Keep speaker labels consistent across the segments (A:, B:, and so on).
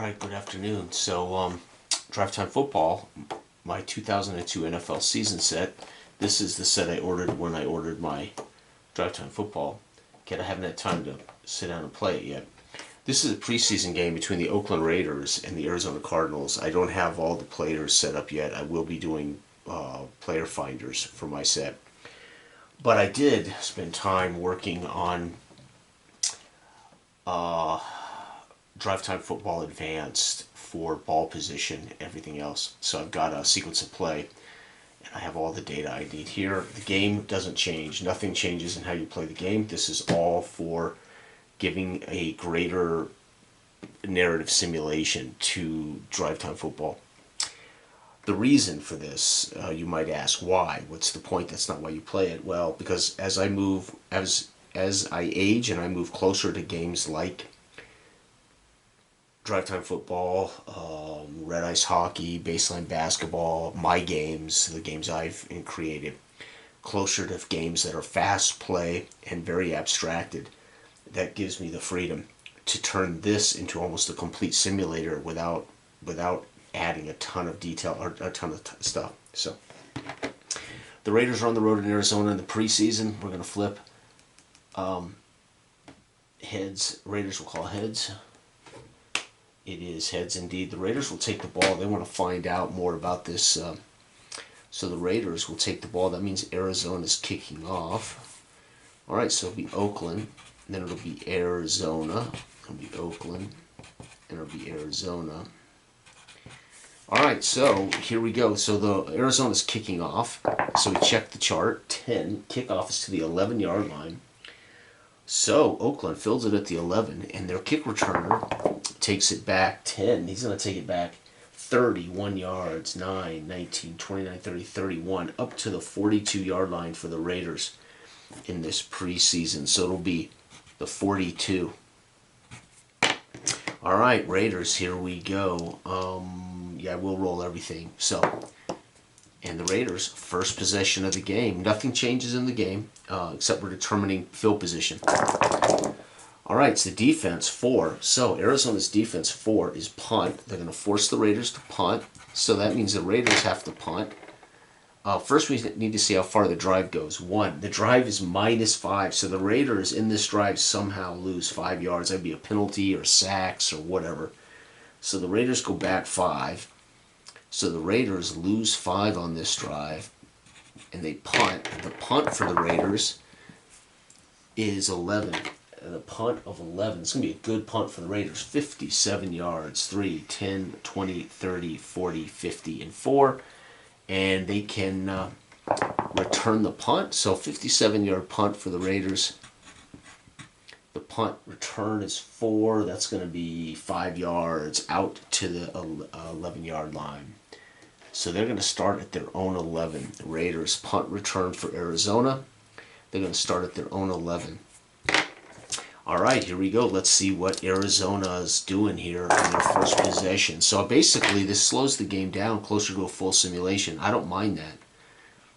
A: Alright, good afternoon. So, Drive Time Football, my 2002 NFL season set. This is the set I ordered when I ordered my Drive Time Football kit. I haven't had time to sit down and play it yet. This is a preseason game between the Oakland Raiders and the Arizona Cardinals. I don't have all the players set up yet. I will be doing player finders for my set. But I did spend time working on Drive Time Football Advanced for ball position, everything else. So I've got a sequence of play, and I have all the data I need here. The game doesn't change. Nothing changes in how you play the game. This is all for giving a greater narrative simulation to Drive Time Football. The reason for this, you might ask, why? What's the point? That's not why you play it. Well, because as I age and I move closer to games like Drive Time Football, Red Ice Hockey, Baseline Basketball, my games, the games I've created, closer to games that are fast play and very abstracted, that gives me the freedom to turn this into almost a complete simulator without adding a ton of detail or a ton of stuff. So the Raiders are on the road in Arizona in the preseason. We're going to flip heads. Raiders will call heads. It is heads indeed. The Raiders will take the ball. They want to find out more about this. So the Raiders will take the ball. That means Arizona's kicking off. All right, so it'll be Oakland. And then it'll be Arizona. It'll be Oakland. And it'll be Arizona. All right, so here we go. So the Arizona's kicking off. So we check the chart. 10. Kickoff is to the 11-yard line. So Oakland fills it at the 11, and their kick returner takes it back 10. He's going to take it back 31 yards, 9, 19, 29, 30, 31, up to the 42-yard line for the Raiders in this preseason. So it'll be the 42. All right, Raiders, here we go. Yeah, we'll roll everything. So, and the Raiders, first possession of the game. Nothing changes in the game except we're determining field position. All right, it's the defense, 4. So Arizona's defense, 4, is punt. They're going to force the Raiders to punt. So that means the Raiders have to punt. First, we need to see how far the drive goes. 1. The drive is -5. So the Raiders in this drive somehow lose 5 yards. That'd be a penalty or sacks or whatever. So the Raiders go back 5. So the Raiders lose 5 on this drive, and they punt. The punt for the Raiders is 11. The punt of 11. It's going to be a good punt for the Raiders. 57 yards. 3, 10, 20, 30, 40, 50, and 4. And they can return the punt. So 57-yard punt for the Raiders. The punt return is 4. That's going to be 5 yards out to the 11-yard line. So they're going to start at their own 11. The Raiders punt return for Arizona. They're going to start at their own 11. All right, here we go. Let's see what Arizona's doing here in their first possession. So basically, this slows the game down closer to a full simulation. I don't mind that.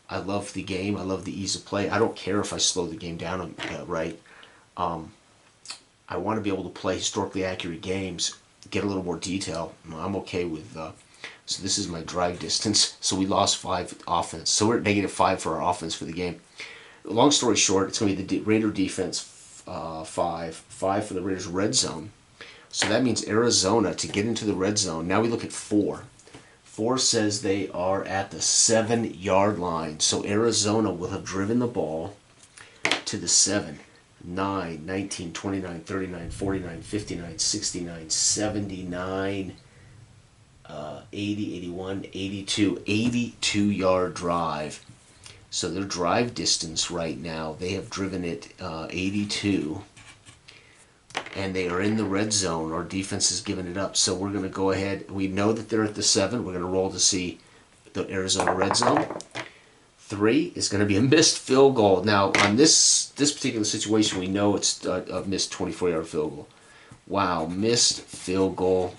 A: I love the game. I love the ease of play. I don't care if I slow the game down right. I want to be able to play historically accurate games, get a little more detail. I'm okay with... So this is my drive distance. So we lost 5 offense. So we're at -5 for our offense for the game. Long story short, it's going to be the Raider defense 5 for the Raiders red zone. So that means Arizona to get into the red zone. Now we look at 4. 4 says they are at the 7-yard line. So Arizona will have driven the ball to the 7. 9, 19, 29, 39, 49, 59, 69, 79, 80, 81, 82, 82-yard drive. So their drive distance right now, they have driven it 82, and they are in the red zone. Our defense has given it up. So we're going to go ahead. We know that they're at the 7. We're going to roll to see the Arizona red zone. 3 is going to be a missed field goal. Now, on this particular situation, we know it's a missed 24-yard field goal. Wow, missed field goal.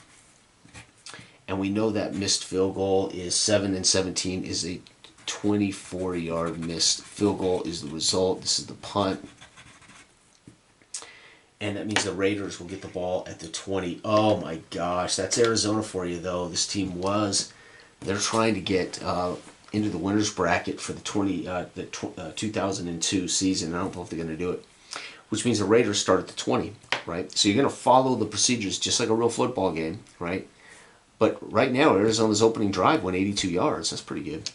A: And we know that missed field goal is 7 and 17 is a 24-yard missed field goal is the result. This is the punt. And that means the Raiders will get the ball at the 20. Oh my gosh, that's Arizona for you, though. This team they're trying to get into the winners bracket for the 2002 season. I don't know if they're going to do it, which means the Raiders start at the 20, right? So you're going to follow the procedures just like a real football game, right? But right now, Arizona's opening drive went 82 yards. That's pretty good.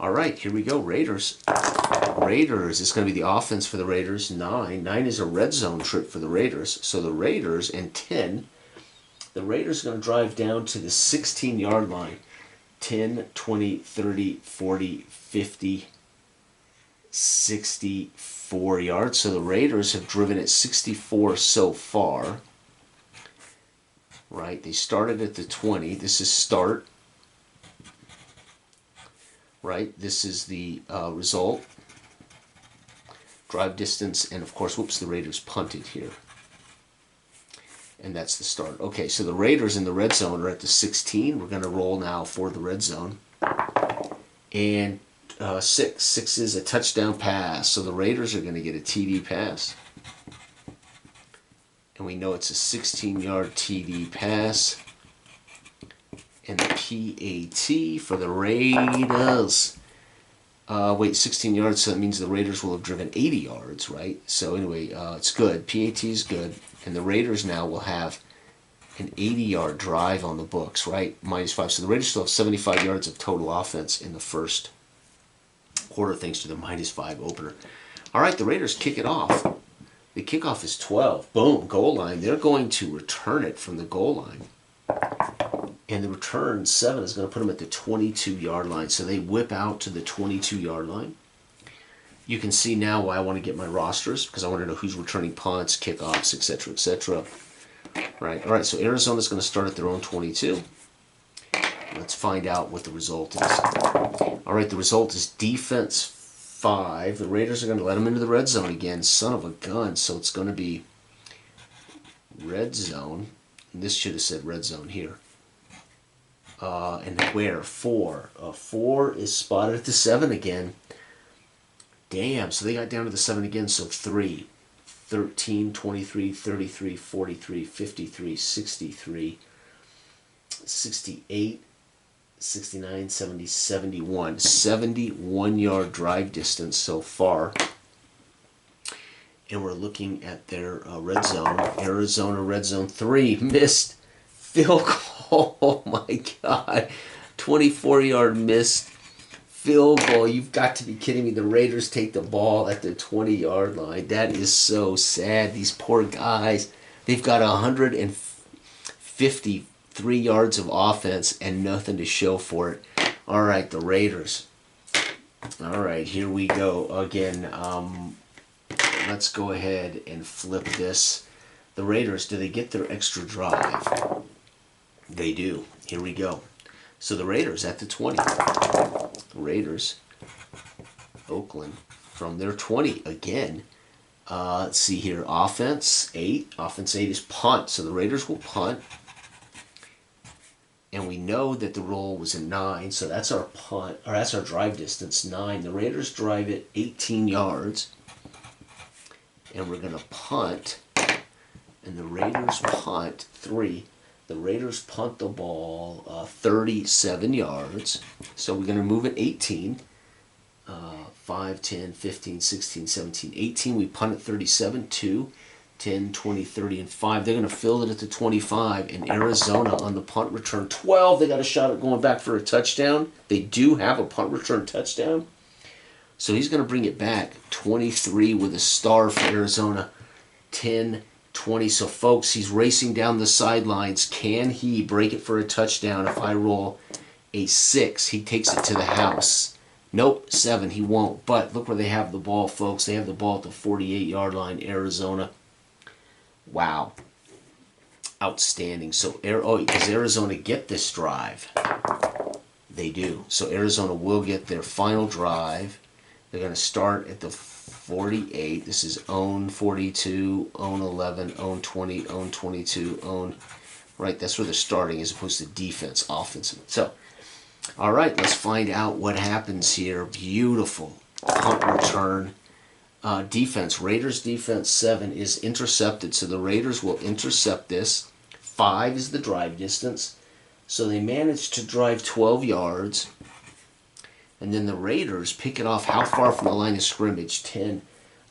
A: All right, here we go. Raiders. It's going to be the offense for the Raiders. 9 is a red zone trip for the Raiders. So the Raiders, and 10, the Raiders are going to drive down to the 16-yard line. 10, 20, 30, 40, 50, 64 yards. So the Raiders have driven at 64 so far. Right, they started at the 20. This is start. Right, this is the result. Drive distance, and of course, whoops, the Raiders punted here. And that's the start. Okay, so the Raiders in the red zone are at the 16. We're going to roll now for the red zone. And 6. 6 is a touchdown pass. So the Raiders are going to get a TD pass. And we know it's a 16-yard TD pass. And the PAT for the Raiders. 16 yards, so that means the Raiders will have driven 80 yards, right? So anyway, it's good. PAT is good. And the Raiders now will have an 80-yard drive on the books, right? -5. So the Raiders still have 75 yards of total offense in the first quarter thanks to the -5 opener. All right, the Raiders kick it off. The kickoff is 12. Boom, goal line. They're going to return it from the goal line. And the return, 7, is going to put them at the 22-yard line. So they whip out to the 22-yard line. You can see now why I want to get my rosters, because I want to know who's returning punts, kickoffs, etc., etc. Right. All right, so Arizona's going to start at their own 22. Let's find out what the result is. All right, the result is defense 5. The Raiders are going to let them into the red zone again. Son of a gun. So it's going to be red zone. And this should have said red zone here. And where? 4. 4 is spotted at the 7 again. Damn, so they got down to the 7 again. So 3, 13, 23, 33, 43, 53, 63, 68, 69, 70, 71. 71-yard drive distance so far. And we're looking at their red zone. Arizona red zone 3. Missed field goal. Oh my God. 24-yard missed field goal. You've got to be kidding me. The Raiders take the ball at the 20-yard line. That is so sad. These poor guys. They've got 153 yards of offense and nothing to show for it. All right, the Raiders. All right, here we go again. Let's go ahead and flip this. The Raiders, do they get their extra drive? They do. Here we go. So the Raiders at the 20. The Raiders, Oakland, from their 20 again. Let's see here. Offense 8. Offense 8 is punt. So the Raiders will punt. And we know that the roll was a 9. So that's our punt, or that's our drive distance, 9. The Raiders drive it 18 yards. And we're going to punt. And the Raiders punt 3. The Raiders punt the ball 37 yards. So we're going to move it 18. 5, 10, 15, 16, 17, 18. We punt at 37. 2, 10, 20, 30, and 5. They're going to fill it at the 25. And Arizona on the punt return 12. They got a shot at going back for a touchdown. They do have a punt return touchdown. So he's going to bring it back. 23 with a star for Arizona. 10, 20. So, folks, he's racing down the sidelines. Can he break it for a touchdown? If I roll a 6, he takes it to the house. Nope, 7, he won't. But look where they have the ball, folks. They have the ball at the 48-yard line, Arizona. Wow. Outstanding. So, does Arizona get this drive? They do. So, Arizona will get their final drive. They're going to start at the 48. This is own 42, own 11, own 20, own 22, own. Right, that's where they're starting as opposed to defense, offensive. So, all right, let's find out what happens here. Beautiful punt return. Defense, Raiders defense 7 is intercepted, so the Raiders will intercept this. 5 is the drive distance, so they managed to drive 12 yards, and then the Raiders pick it off how far from the line of scrimmage? 10.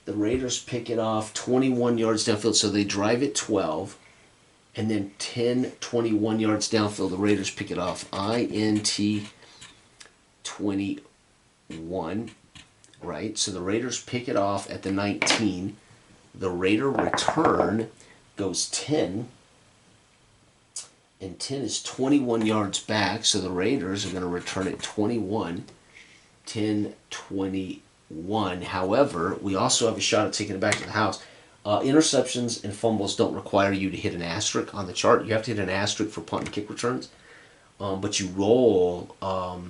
A: The Raiders pick it off 21 yards downfield, so they drive it 12, and then 10, 21 yards downfield, the Raiders pick it off. INT 21. Right, so the Raiders pick it off at the 19. The Raider return goes 10, and 10 is 21 yards back, so the Raiders are going to return it 21, 10, 21. However, we also have a shot at taking it back to the house. Interceptions and fumbles don't require you to hit an asterisk on the chart. You have to hit an asterisk for punt and kick returns, but you roll,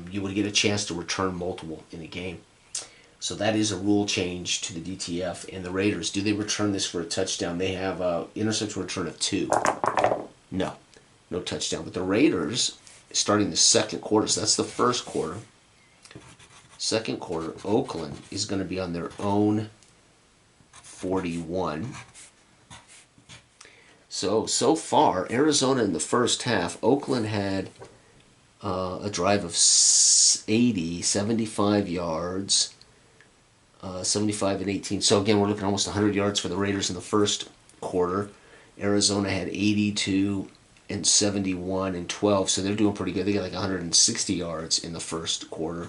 A: you would get a chance to return multiple in a game. So that is a rule change to the DTF. And the Raiders, do they return this for a touchdown? They have an interception return of 2. No touchdown. But the Raiders, starting the second quarter, so that's the first quarter. Second quarter, Oakland is going to be on their own 41. So far, Arizona in the first half, Oakland had a drive of 75 yards. 75 and 18. So again, we're looking at almost 100 yards for the Raiders in the first quarter. Arizona had 82 and 71 and 12. So they're doing pretty good. They got like 160 yards in the first quarter.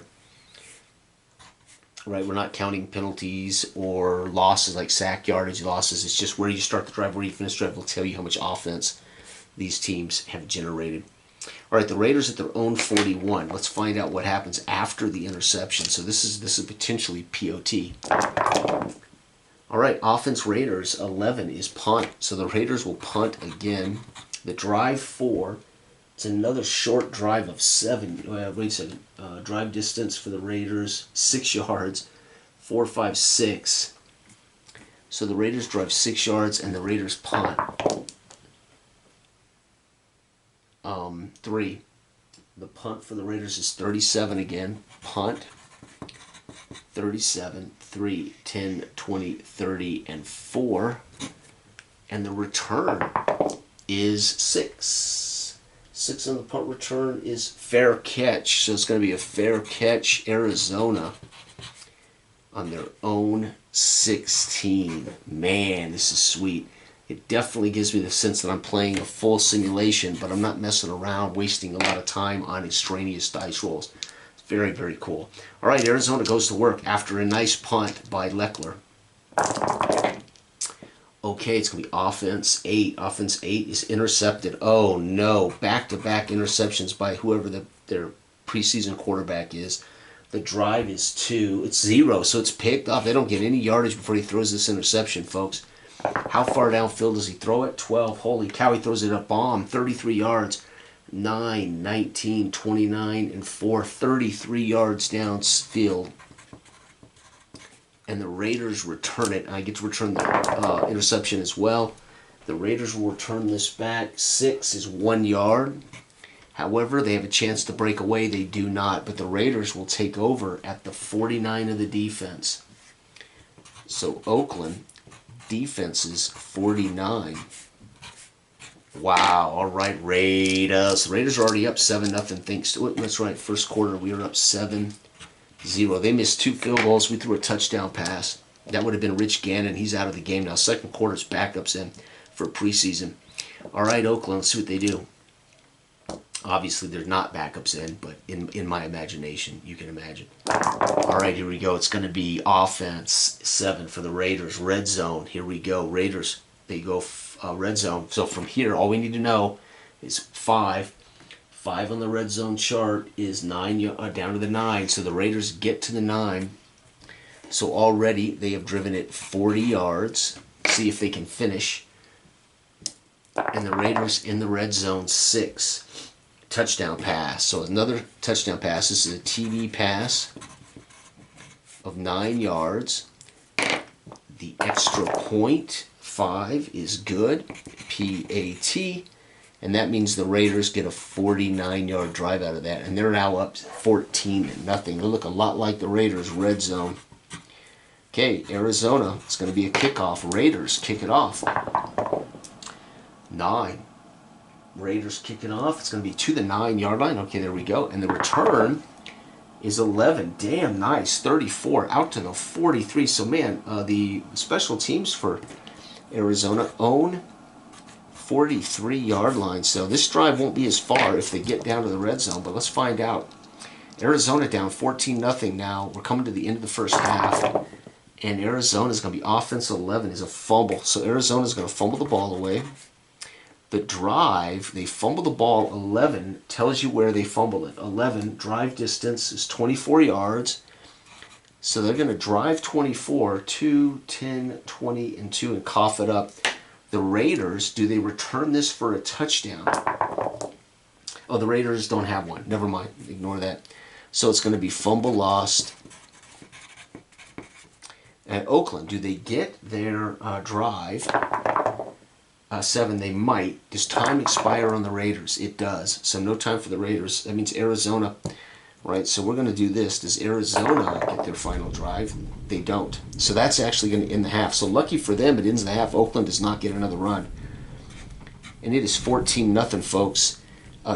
A: Right, we're not counting penalties or losses like sack yardage losses. It's just where you start the drive, where you finish the drive will tell you how much offense these teams have generated. All right, the Raiders at their own 41. Let's find out what happens after the interception. So this is potentially POT. All right, offense Raiders 11 is punt. So the Raiders will punt again. The drive 4. It's another short drive of 7. Wait a second. Drive distance for the Raiders 6 yards. 4, 5, 6. So the Raiders drive 6 yards and the Raiders punt. 3. The punt for the Raiders is 37 again. Punt. 37, 3, 10, 20, 30, and 4. And the return is 6. 6 on the punt return is fair catch. So it's going to be a fair catch, Arizona, on their own 16. Man, this is sweet. It definitely gives me the sense that I'm playing a full simulation, but I'm not messing around, wasting a lot of time on extraneous dice rolls. It's very, very cool. All right, Arizona goes to work after a nice punt by Leckler. Okay, it's going to be offense 8. Offense 8 is intercepted. Oh, no. Back-to-back interceptions by whoever their preseason quarterback is. The drive is 2. It's 0, so it's picked off. They don't get any yardage before he throws this interception, folks. How far downfield does he throw it? 12. Holy cow, he throws it a bomb. 33 yards. 9, 19, 29, and 4. 33 yards downfield. And the Raiders return it. I get to return the interception as well. The Raiders will return this back. 6 is 1 yard. However, they have a chance to break away. They do not. But the Raiders will take over at the 49 of the defense. So Oakland defenses 49. Wow. All right, Raiders. The Raiders are already up 7-0 thanks to it. That's right. First quarter, we were up 7-0. They missed 2 field goals. We threw a touchdown pass. That would have been Rich Gannon. He's out of the game now. Second quarter's backups in for preseason. All right, Oakland. Let's see what they do. Obviously, there's not backups in, but in my imagination, you can imagine. All right, here we go. It's going to be offense 7 for the Raiders. Red zone. Here we go. Raiders, they go red zone. So from here, all we need to know is 5. 5 on the red zone chart is 9 down to the 9. So the Raiders get to the 9. So already they have driven it 40 yards. See if they can finish. And the Raiders in the red zone 6. Touchdown pass. So another touchdown pass. This is a TD pass of 9 yards. The extra point 5 is good. PAT. And that means the Raiders get a 49-yard drive out of that. And they're now up 14-0. They look a lot like the Raiders red zone. Okay, Arizona, it's going to be a kickoff. Raiders kick it off. 9. Raiders kick it off. It's going to be to the 9-yard line. Okay, there we go. And the return is 11. Damn nice. 34 out to the 43. So, man, the special teams for Arizona own 43-yard line. So this drive won't be as far if they get down to the red zone, but let's find out. Arizona down 14-0 now. We're coming to the end of the first half. And Arizona's going to be offense 11 is a fumble. So Arizona's going to fumble the ball away. The drive, they fumble the ball 11, tells you where they fumble it. 11, drive distance is 24 yards. So they're going to drive 24, 2, 10, 20, and 2 and cough it up. The Raiders, do they return this for a touchdown? Oh, the Raiders don't have one. Never mind. Ignore that. So it's going to be fumble lost. At Oakland, do they get their drive? 7, they might. Does time expire on the Raiders? It does. So no time for the Raiders. That means Arizona, right? So we're going to do this. Does Arizona get their final drive? They don't. So that's actually going to end the half. So lucky for them, it ends the half. Oakland does not get another run. And it is 14-0, folks.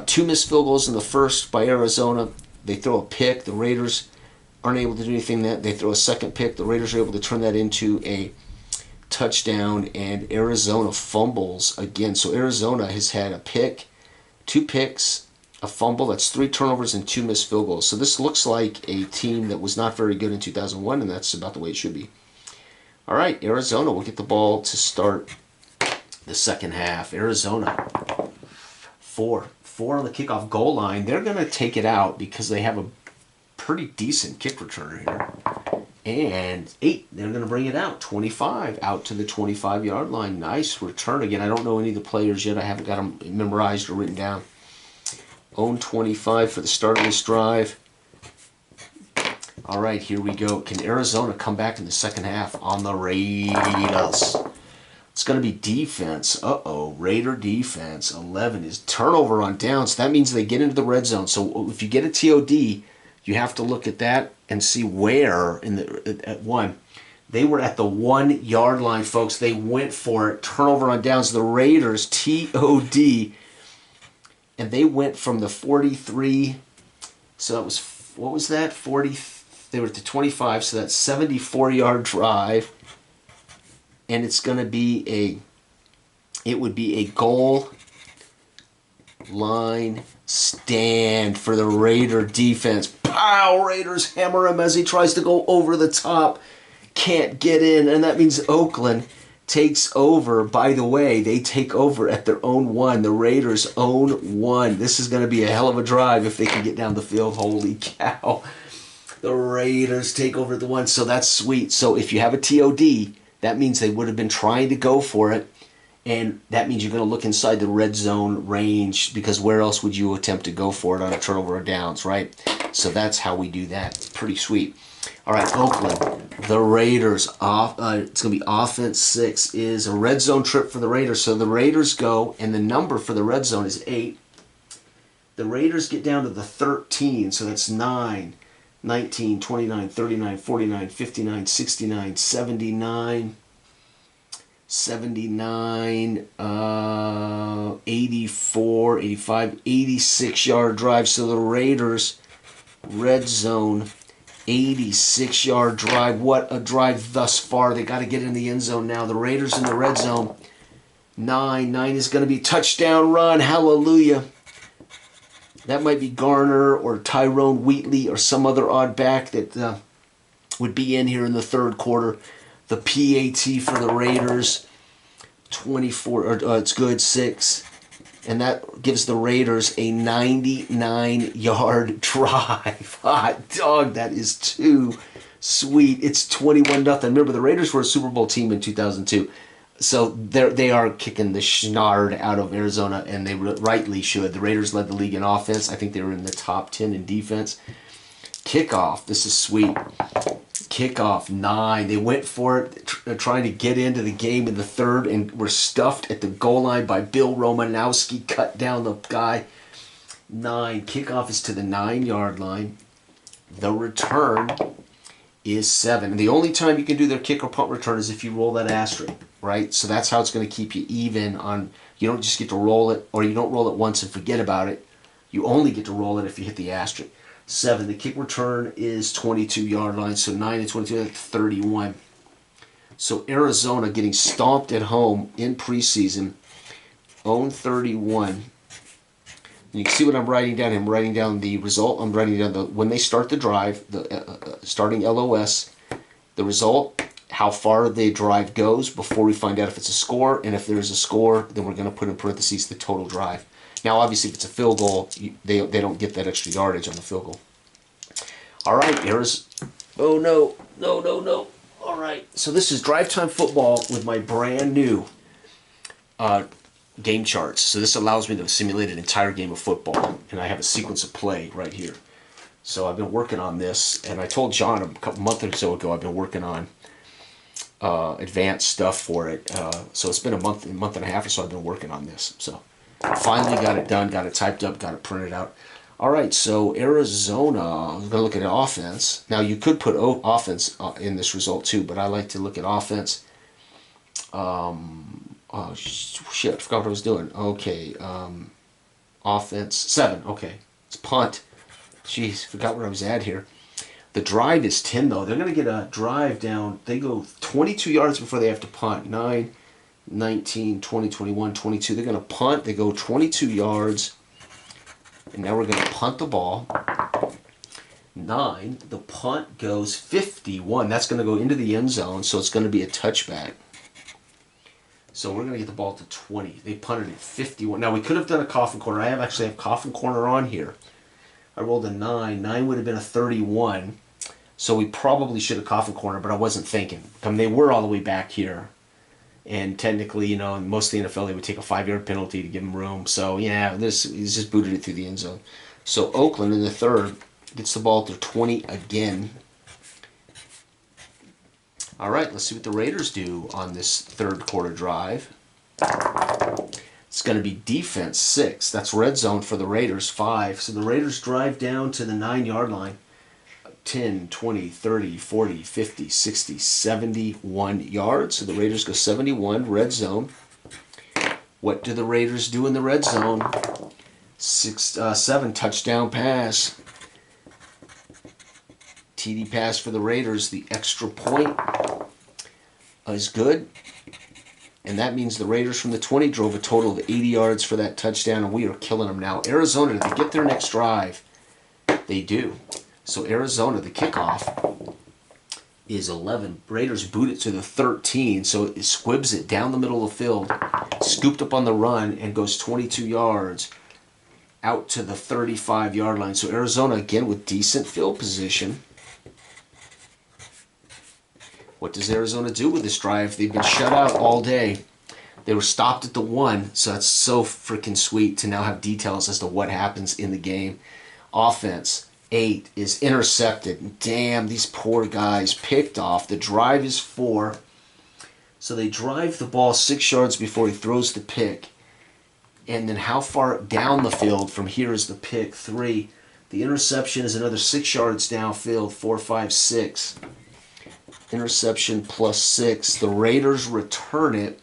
A: 2 missed field goals in the first by Arizona. They throw a pick. The Raiders aren't able to do anything. They throw a second pick. The Raiders are able to turn that into a touchdown, and Arizona fumbles again. So Arizona has had a pick, 2 picks, a fumble. That's 3 turnovers and 2 missed field goals. So this looks like a team that was not very good in 2001, and that's about the way it should be. All right, Arizona will get the ball to start the second half. Arizona, 4 on the kickoff goal line. They're going to take it out because they have a pretty decent kick returner here. And 8, they're going to bring it out. 25, out to the 25-yard line. Nice return. Again, I don't know any of the players yet. I haven't got them memorized or written down. Own 25 for the start of this drive. All right, here we go. Can Arizona come back in the second half on the Raiders? It's going to be defense. Raider defense. 11 is turnover on downs. That means they get into the red zone. So if you get a TOD, you have to look at that and see where at 1. They were at the 1-yard line, folks. They went for it. Turnover on downs. The Raiders, TOD, and they went from the 43. So that was, what was that? 40. They were at the 25, so that's 74-yard drive. And it's going to be it would be a goal line stand for the Raider defense. Pow! Raiders hammer him as he tries to go over the top. Can't get in, and that means Oakland takes over. By the way, they take over at their own 1. The Raiders own 1. This is going to be a hell of a drive if they can get down the field. Holy cow. The Raiders take over at the 1, so that's sweet. So if you have a TOD, that means they would have been trying to go for it. And that means you're going to look inside the red zone range, because where else would you attempt to go for it on a turnover or downs, right? So that's how we do that. Pretty sweet. All right, Oakland, the Raiders. It's going to be offense 6 is a red zone trip for the Raiders. So the Raiders go, and the number for the red zone is 8. The Raiders get down to the 13, so that's 9, 19, 29, 39, 49, 59, 69, 79. 79, 84, 85, 86-yard drive. So the Raiders, red zone, 86-yard drive. What a drive thus far. They got to get in the end zone now. The Raiders in the red zone. 9 is going to be touchdown run. Hallelujah. That might be Garner or Tyrone Wheatley or some other odd back that would be in here in the third quarter. The PAT for the Raiders, 24, it's good, 6. And that gives the Raiders a 99-yard drive. Hot dog, that is too sweet. It's 21-0. Remember, the Raiders were a Super Bowl team in 2002. So they are kicking the schnard out of Arizona, and they rightly should. The Raiders led the league in offense. I think they were in the top 10 in defense. Kickoff, this is sweet. Kickoff, 9. They went for it, trying to get into the game in the third, and were stuffed at the goal line by Bill Romanowski. Cut down the guy. 9. Kickoff is to the 9-yard line. The return is 7. And the only time you can do their kick or punt return is if you roll that asterisk, right? So that's how it's going to keep you even on. You don't just get to roll it, or you don't roll it once and forget about it. You only get to roll it if you hit the asterisk. 7. The kick return is 22-yard line, so 9 and 22, that's 31. So Arizona getting stomped at home in preseason, own 31. And you can see what I'm writing down. I'm writing down the result. I'm writing down when they start the drive, the starting LOS, the result, how far the drive goes before we find out if it's a score, and if there's a score, then we're going to put in parentheses the total drive. Now, obviously, if it's a field goal, they don't get that extra yardage on the field goal. All right, oh, no. All right, so this is Drive Time Football with my brand new game charts. So this allows me to simulate an entire game of football, and I have a sequence of play right here. So I've been working on this, and I told John a month or so ago I've been working on advanced stuff for it. So it's been a month and a half or so I've been working on this. So finally got it done, got it typed up, got it printed out. All right, so Arizona, I'm going to look at offense. Now, you could put offense in this result too, but I like to look at offense. Oh, shit, I forgot what I was doing. Okay, offense, 7, okay. It's punt. Jeez, forgot where I was at here. The drive is 10, though. They're going to get a drive down. They go 22 yards before they have to punt. 9, 19, 20, 21, 22. They're going to punt. They go 22 yards. And now we're going to punt the ball. 9, the punt goes 51. That's going to go into the end zone, so it's going to be a touchback. So we're going to get the ball to 20. They punted at 51. Now, we could have done a coffin corner. I actually have coffin corner on here. I rolled a 9. 9 would have been a 31. So we probably should have coffin corner, but I wasn't thinking. I mean, they were all the way back here. And technically, you know, in most of the NFL, they would take a 5-yard penalty to give them room. So, yeah, he's just booted it through the end zone. So Oakland in the third gets the ball to 20 again. All right, let's see what the Raiders do on this third quarter drive. It's going to be defense 6. That's red zone for the Raiders 5. So the Raiders drive down to the 9-yard line. 10, 20, 30, 40, 50, 60, 71 yards. So the Raiders go 71, red zone. What do the Raiders do in the red zone? 7, touchdown pass. TD pass for the Raiders. The extra point is good. And that means the Raiders from the 20 drove a total of 80 yards for that touchdown, and we are killing them now. Arizona, did they get their next drive? They do. So Arizona, the kickoff is 11. Raiders boot it to the 13, so it squibs it down the middle of the field, scooped up on the run, and goes 22 yards out to the 35-yard line. So Arizona, again, with decent field position. What does Arizona do with this drive? They've been shut out all day. They were stopped at the 1, so that's so freaking sweet to now have details as to what happens in the game. Offense. 8 is intercepted. Damn, these poor guys picked off. The drive is 4. So they drive the ball 6 yards before he throws the pick. And then how far down the field from here is the pick? 3. The interception is another 6 yards downfield. 4, 5, 6. Interception plus 6. The Raiders return it.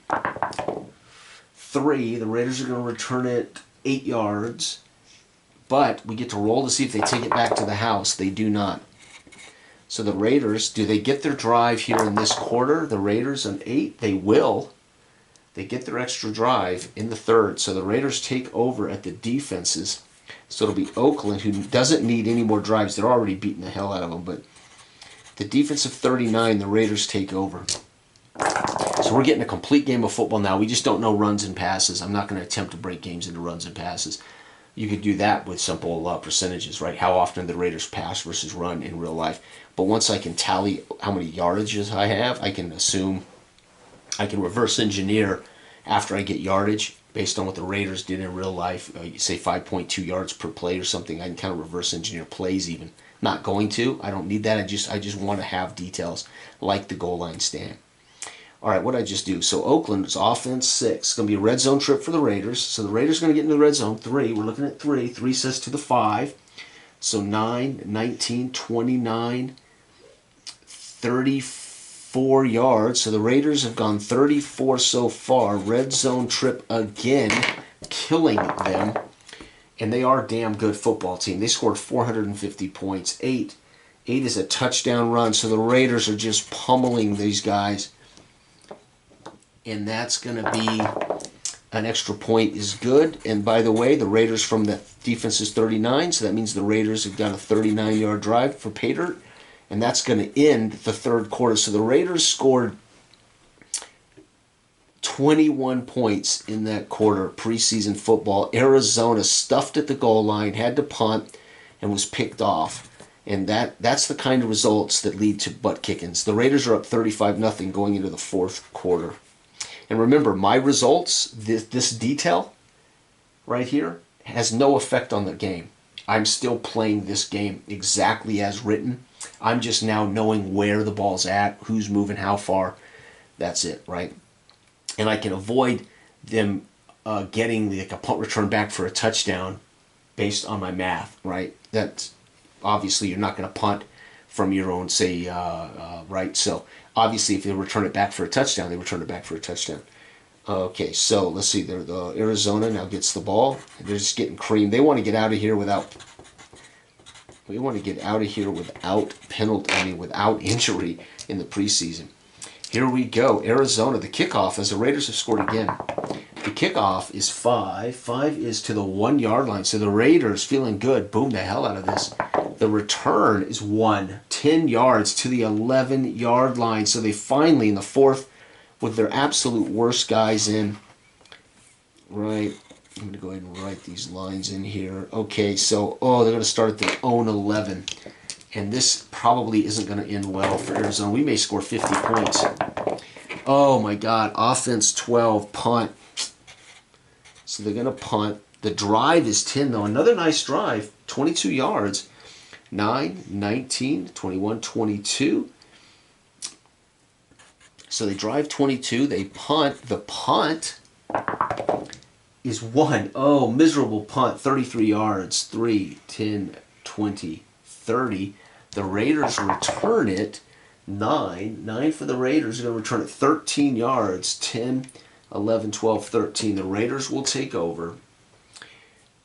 A: 3. The Raiders are going to return it 8 yards. But we get to roll to see if they take it back to the house. They do not. So the Raiders, do they get their drive here in this quarter? The Raiders on 8, they will. They get their extra drive in the third. So the Raiders take over at the defenses. So it'll be Oakland, who doesn't need any more drives. They're already beating the hell out of them. But the defense of 39, the Raiders take over. So we're getting a complete game of football now. We just don't know runs and passes. I'm not going to attempt to break games into runs and passes. You could do that with simple percentages, right? How often the Raiders pass versus run in real life. But once I can tally how many yardages I have, I can assume, I can reverse engineer after I get yardage based on what the Raiders did in real life. Say 5.2 yards per play or something. I can kind of reverse engineer plays even. Not going to. I don't need that. I just want to have details like the goal line stand. All right, what did I just do? So Oakland's offense 6. It's going to be a red zone trip for the Raiders. So the Raiders are going to get into the red zone. 3. We're looking at 3. 3 says to the 5. So 9, 19, 29, 34 yards. So the Raiders have gone 34 so far. Red zone trip again, killing them. And they are a damn good football team. They scored 450 points. Eight is a touchdown run. So the Raiders are just pummeling these guys. And that's going to be an extra point is good. And by the way, the Raiders from the defense is 39. So that means the Raiders have got a 39-yard drive for pay dirt. And that's going to end the third quarter. So the Raiders scored 21 points in that quarter, preseason football. Arizona stuffed at the goal line, had to punt, and was picked off. And that's the kind of results that lead to butt kickings. The Raiders are up 35-0 going into the fourth quarter. And remember, my results, this detail right here, has no effect on the game. I'm still playing this game exactly as written. I'm just now knowing where the ball's at, who's moving how far. That's it, right? And I can avoid them getting like a punt return back for a touchdown based on my math, right? That's obviously you're not going to punt from your own, say, right? So obviously if they return it back for a touchdown, they return it back for a touchdown. Okay, so let's see. The Arizona now gets the ball. They're just getting creamed. They want to get out of here without. We want to get out of here without penalty. I mean, without injury in the preseason. Here we go. Arizona, the kickoff, as the Raiders have scored again. The kickoff is 5. 5 is to the 1-yard line. So the Raiders feeling good. Boom the hell out of this. The return is 1. 10 yards to the 11-yard line. So they finally, in the fourth, with their absolute worst guys in. Right. I'm going to go ahead and write these lines in here. Okay, so, they're going to start at their own 11. And this probably isn't going to end well for Arizona. We may score 50 points. Oh, my God. Offense 12, punt. So they're going to punt. The drive is 10, though. Another nice drive, 22 yards. 9, 19, 21, 22. So they drive 22. They punt. The punt is 1. Oh, miserable punt. 33 yards. 3, 10, 20, 30. The Raiders return it. 9. 9 for the Raiders. They're going to return it 13 yards. 10, 11, 12, 13. The Raiders will take over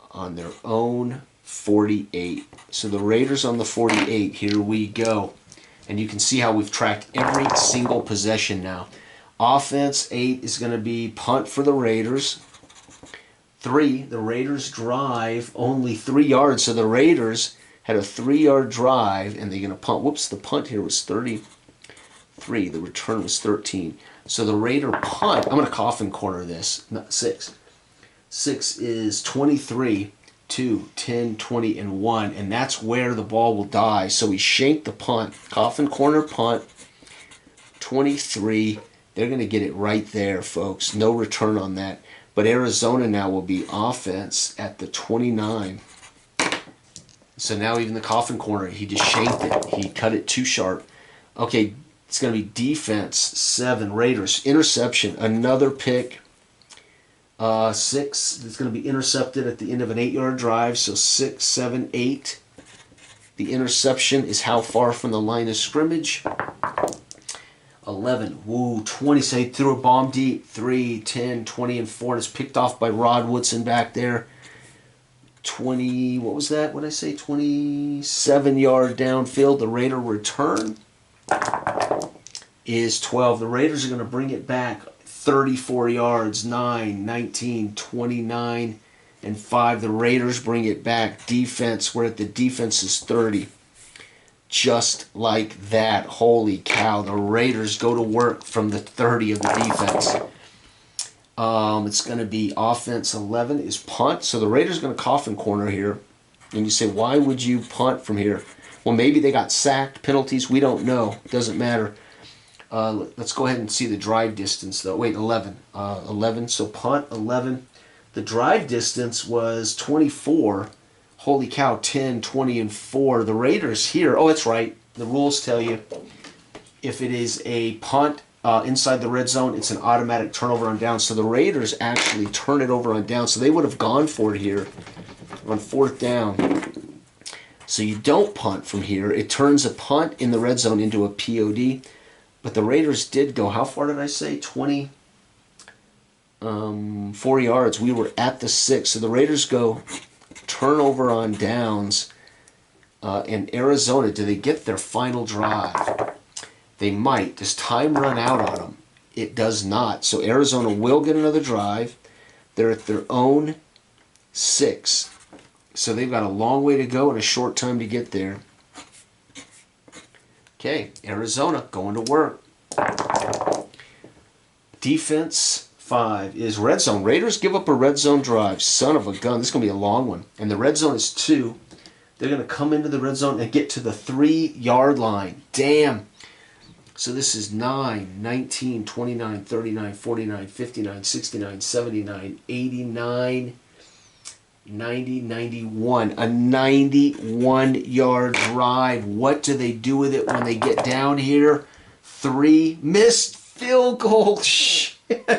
A: on their own 48. So the Raiders on the 48. Here we go. And you can see how we've tracked every single possession now. Offense, 8 is going to be punt for the Raiders. 3, the Raiders drive only 3 yards. So the Raiders had a 3-yard drive, and they're going to punt. Whoops, the punt here was 33. The return was 13. So the Raider punt, I'm going to coffin corner this. Not 6. 6 is 23, 2, 10, 20, and 1. And that's where the ball will die. So we shanked the punt. Coffin corner punt. 23. They're going to get it right there, folks. No return on that. But Arizona now will be offense at the 29. So now even the coffin corner, he just shanked it. He cut it too sharp. Okay, it's going to be defense, 7. Raiders, interception, another pick. 6, it's going to be intercepted at the end of an 8-yard drive. So 6, 7, 8. The interception is how far from the line of scrimmage. 11, 20, so he threw a bomb deep. 3, 10, 20, and 4. And it's picked off by Rod Woodson back there. 20, what was that? What did I say? 27-yard downfield. The Raider return is 12. The Raiders are going to bring it back 34 yards. 9, 19, 29, and 5. The Raiders bring it back. Defense, we're at the defense's 30. Just like that. Holy cow. The Raiders go to work from the 30 of the defense. It's going to be offense 11 is punt. So the Raiders are going to coffin corner here. And you say, why would you punt from here? Well, maybe they got sacked, penalties. We don't know. It doesn't matter. Let's go ahead and see the drive distance, though. Wait, 11. 11. So punt 11. The drive distance was 24. Holy cow, 10, 20, and 4. The Raiders here, oh, that's right. The rules tell you if it is a punt inside the red zone, it's an automatic turnover on down. So the Raiders actually turn it over on down. So they would have gone for it here on 4th down. So you don't punt from here. It turns a punt in the red zone into a POD. But the Raiders did go, how far did I say? 4 yards. We were at the 6. So the Raiders go turnover on downs. In Arizona, do they get their final drive? They might. Does time run out on them? It does not. So Arizona will get another drive. They're at their own 6. So they've got a long way to go and a short time to get there. Okay, Arizona going to work. Defense 5 is red zone. Raiders give up a red zone drive. Son of a gun. This is going to be a long one. And the red zone is 2. They're going to come into the red zone and get to the 3-yard line. Damn. So this is 9, 19, 29, 39, 49, 59, 69, 79, 89, 90, 91. A 91-yard drive. What do they do with it when they get down here? 3 missed field goal.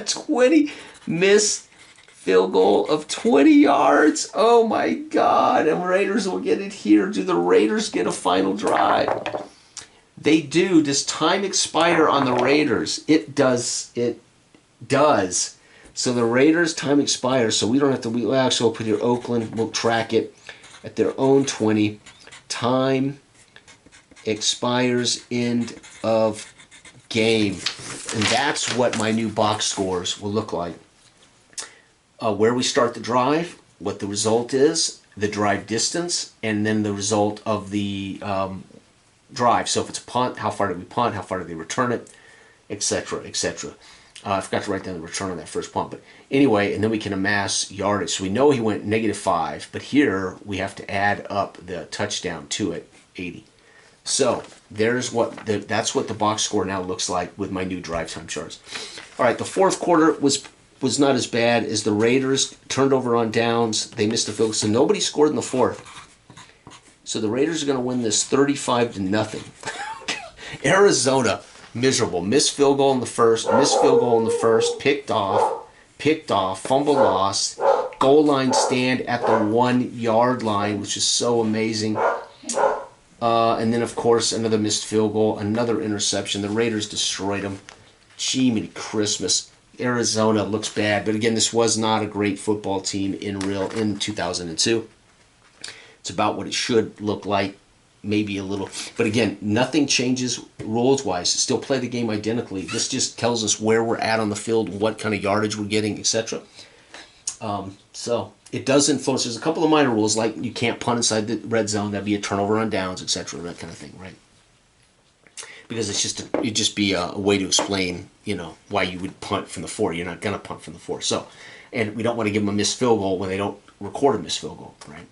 A: 20 missed field goal of 20 yards. Oh my God. And Raiders will get it here. Do the Raiders get a final drive? They do. Does time expire on the Raiders? It does. It does. So the Raiders time expires, so we don't have to. We'll actually put here Oakland. We'll track it at their own 20. Time expires. End of game, and that's what my new box scores will look like. Where we start the drive, what the result is, the drive distance, and then the result of the drive. So if it's a punt, how far did we punt? How far did they return it? Etc. Etc. I forgot to write down the return on that first punt. But anyway, and then we can amass yardage. So we know he went -5, but here we have to add up the touchdown to it, 80. So there's that's what the box score now looks like with my new drive time charts. All right, the fourth quarter was not as bad as the Raiders turned over on downs. They missed a field goal, so nobody scored in the fourth. So the Raiders are going to win this 35-0. Arizona, miserable. Missed field goal in the first, picked off, fumble lost, goal line stand at the 1-yard line, which is so amazing. And then, of course, another missed field goal, another interception. The Raiders destroyed them. Jiminy Christmas. Arizona looks bad, but again, this was not a great football team in 2002. It's about what it should look like, maybe a little. But again, nothing changes rules-wise. Still play the game identically. This just tells us where we're at on the field, what kind of yardage we're getting, etc. So it does influence. There's a couple of minor rules, like you can't punt inside the red zone. That'd be a turnover on downs, etc. That kind of thing, right? Because it'd just be a way to explain, why you would punt from the 4. You're not gonna punt from the 4. So, and we don't want to give them a missed field goal when they don't record a missed field goal, right?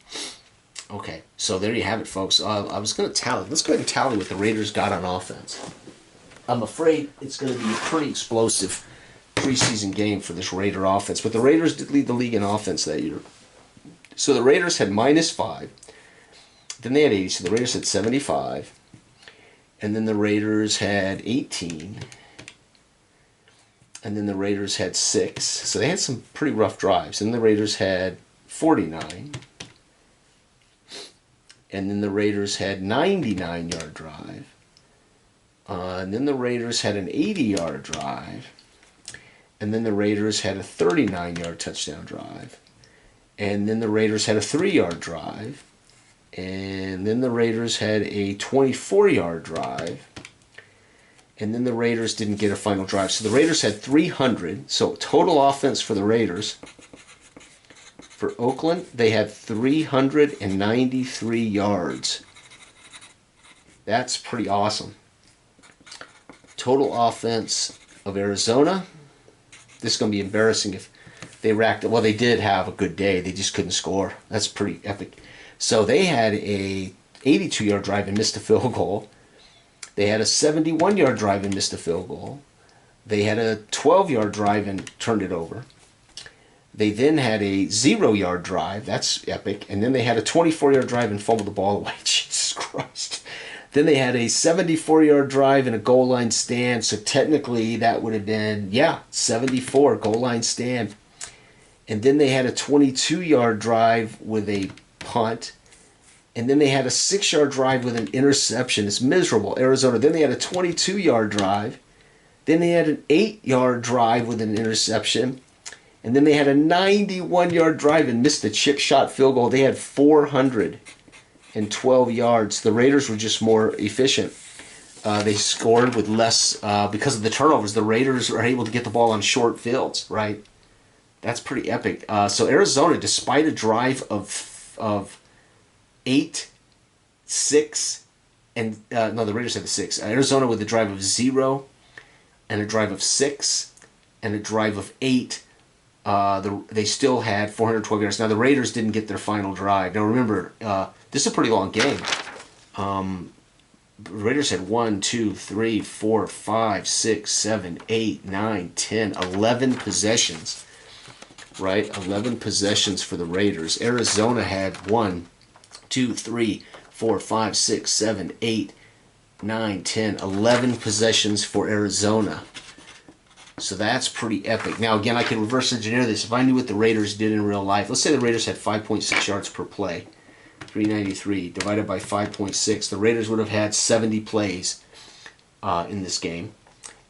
A: Okay, so there you have it, folks. I was going to tally. Let's go ahead and tally what the Raiders got on offense. I'm afraid it's going to be a pretty explosive preseason game for this Raider offense. But the Raiders did lead the league in offense that year. So the Raiders had -5. Then they had 80. So the Raiders had 75. And then the Raiders had 18. And then the Raiders had 6. So they had some pretty rough drives. And the Raiders had 49. And then the Raiders had 99-yard drive. And then the Raiders had an 80-yard drive. And then the Raiders had a 39-yard touchdown drive. And then the Raiders had a 3-yard drive. And then the Raiders had a 24-yard drive. And then the Raiders didn't get a final drive. So the Raiders had 300. So total offense for the Raiders. For Oakland, they had 393 yards. That's pretty awesome. Total offense of Arizona. This is going to be embarrassing if they racked it. Well, they did have a good day. They just couldn't score. That's pretty epic. So they had a 82-yard drive and missed a field goal. They had a 71-yard drive and missed a field goal. They had a 12-yard drive and turned it over. They then had a 0-yard drive. That's epic. And then they had a 24-yard drive and fumbled the ball away. Jesus Christ. Then they had a 74-yard drive and a goal line stand. So technically that would have been, 74 goal line stand. And then they had a 22-yard drive with a punt. And then they had a 6-yard drive with an interception. It's miserable, Arizona. Then they had a 22-yard drive. Then they had an 8-yard drive with an interception. And then they had a 91-yard drive and missed a chip shot field goal. They had 412 yards. The Raiders were just more efficient. They scored with less, because of the turnovers. The Raiders are able to get the ball on short fields, right? That's pretty epic. So Arizona, despite a drive of 8, 6, and no, the Raiders had the 6. Arizona with a drive of 0, and a drive of 6, and a drive of 8. They still had 412 yards. Now the Raiders didn't get their final drive. Now remember, this is a pretty long game. The Raiders had 1, 2, 3, 4, 5, 6, 7, 8, 9, 10, 11 possessions. Right? 11 possessions for the Raiders. Arizona had 1, 2, 3, 4, 5, 6, 7, 8, 9, 10, 11 possessions for Arizona. So that's pretty epic. Now, again, I can reverse engineer this. If I knew what the Raiders did in real life, let's say the Raiders had 5.6 yards per play, 393 divided by 5.6. The Raiders would have had 70 plays in this game.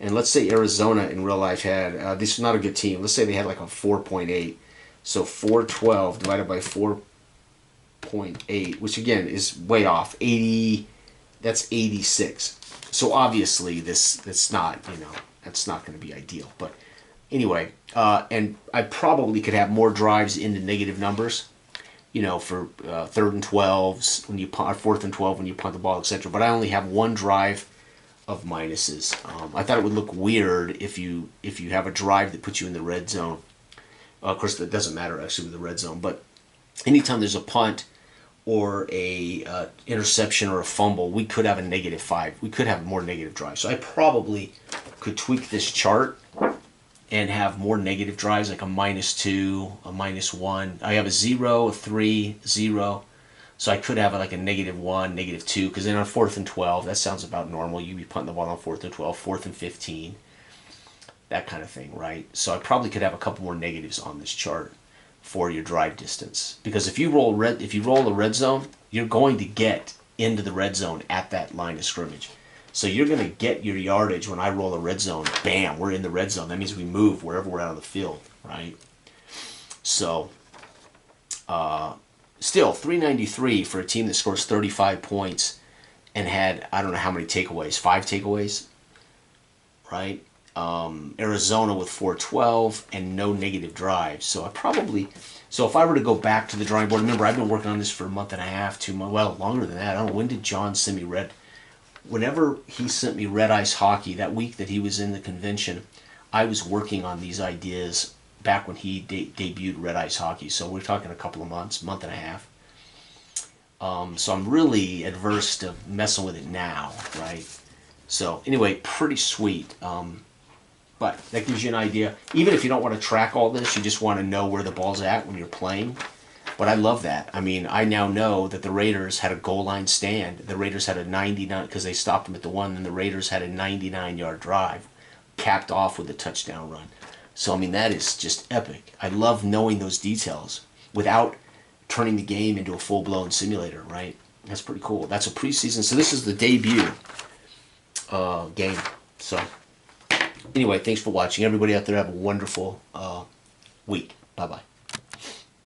A: And let's say Arizona in real life had, this is not a good team. Let's say they had like a 4.8. So 412 divided by 4.8, which again is way off. 80, that's 86. So obviously that's not, that's not going to be ideal. But anyway, and I probably could have more drives into negative numbers, for 3rd and 12s when you punt, 4th and 12 when you punt the ball, etc. But I only have one drive of minuses. I thought it would look weird if you have a drive that puts you in the red zone. Of course, that doesn't matter actually with the red zone. But anytime there's a punt or a interception or a fumble, we could have a -5. We could have more negative drives. So I probably could tweak this chart and have more negative drives, like a -2, a -1. I have a 0, a 3, 0. So I could have like a -1, -2, because then on 4th and 12, that sounds about normal. You'd be punting the ball on 4th and 12, 4th and 15, that kind of thing, right? So I probably could have a couple more negatives on this chart for your drive distance, because if you roll the red zone, you're going to get into the red zone at that line of scrimmage. So you're going to get your yardage when I roll a red zone. Bam, we're in the red zone. That means we move wherever we're out of the field, right? So, still, 393 for a team that scores 35 points and had, I don't know how many takeaways, 5 takeaways, right? Arizona with 412 and no negative drives. So if I were to go back to the drawing board, remember I've been working on this for a month and a half, 2 months, well, longer than that. I don't know, when did John send me whenever he sent me Red Ice Hockey, that week that he was in the convention, I was working on these ideas back when he debuted Red Ice Hockey. So we're talking a couple of months, month and a half. So I'm really adverse to messing with it now, right? So anyway, pretty sweet. But that gives you an idea. Even if you don't want to track all this, you just want to know where the ball's at when you're playing. But I love that. I mean, I now know that the Raiders had a goal line stand. The Raiders had a 99, because they stopped them at the 1, and the Raiders had a 99-yard drive, capped off with a touchdown run. So, I mean, that is just epic. I love knowing those details without turning the game into a full-blown simulator, right? That's pretty cool. That's a preseason. So this is the debut game. So, anyway, thanks for watching. Everybody out there have a wonderful week. Bye-bye.